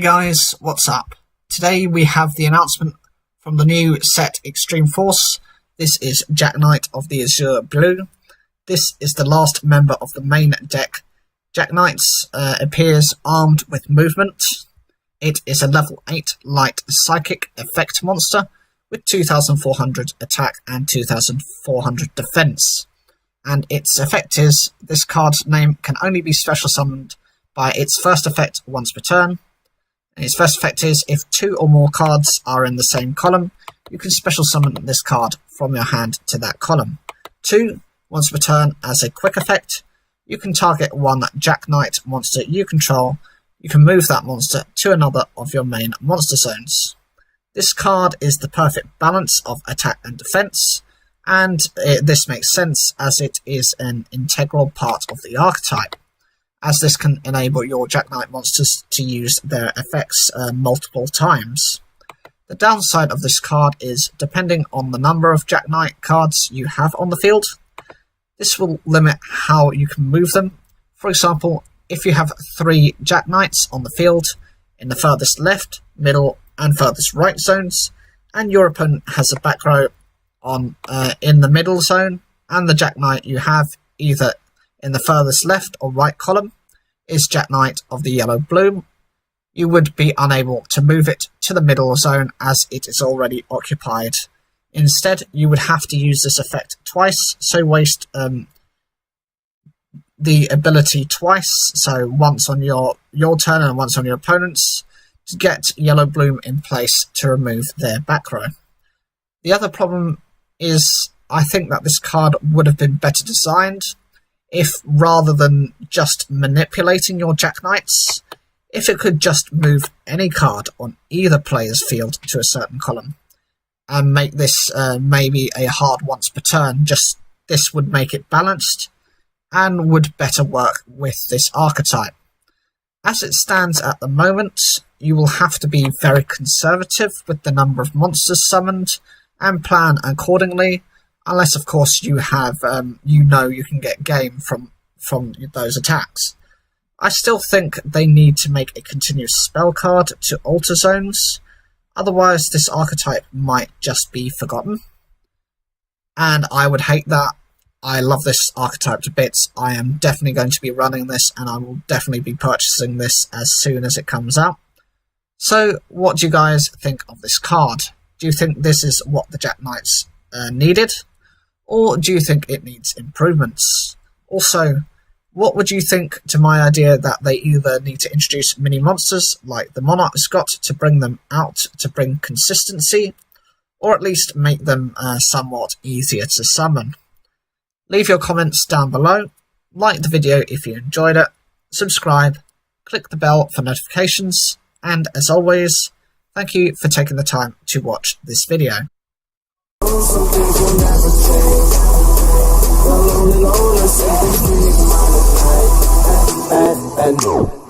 guys, what's up? Today we have the announcement from the new set Extreme Force. This is Jack Knight of the Azure Blue. This is the last member of the main deck. Jack Knight appears armed with movement. It is a level 8 light psychic effect monster with 2400 attack and 2400 defense. And its effect is, this card's name can only be special summoned by its first effect once per turn. And its first effect is, if 2 or more cards are in the same column, you can special summon this card from your hand to that column. 2, once per turn as a quick effect, you can target one Jack Knight monster you control. You can move that monster to another of your main monster zones. This card is the perfect balance of attack and defense, and this makes sense as it is an integral part of the archetype, as this can enable your Jack Knight monsters to use their effects multiple times. The downside of this card is, depending on the number of Jack Knight cards you have on the field, this will limit how you can move them. For example, if you have 3 Jack Knights on the field in the furthest left, middle and furthest right zones, and your opponent has a back row on in the middle zone, and the Jack Knight you have either in the furthest left or right column is Jack Knight of the yellow blue, you would be unable to move it to the middle zone as it is already occupied. Instead, you would have to use this effect twice, so waste the ability twice, so once on your turn and once on your opponent's, to get yellow bloom in place to remove their back row. The other problem is, I think that this card would have been better designed if, rather than just manipulating your Jack Knights, if it could just move any card on either player's field to a certain column and make this maybe a hard once per turn. Just this would make it balanced and would better work with this archetype. As it stands at the moment, you will have to be very conservative with the number of monsters summoned and plan accordingly, unless of course you have you can get game from those attacks. I still think they need to make a continuous spell card to alter zones, otherwise this archetype might just be forgotten. And I would hate that. I love this archetype to bits. I am definitely going to be running this, and I will definitely be purchasing this as soon as it comes out. So what do you guys think of this card? Do you think this is what the Jack Knights needed? Or do you think it needs improvements? Also, what would you think to my idea that they either need to introduce mini monsters like the Monarch's got to bring them out to bring consistency, or at least make them somewhat easier to summon? Leave your comments down below, like the video if you enjoyed it, subscribe, click the bell for notifications, and as always, thank you for taking the time to watch this video. Some things will never change. The lonely loner, something free, my life.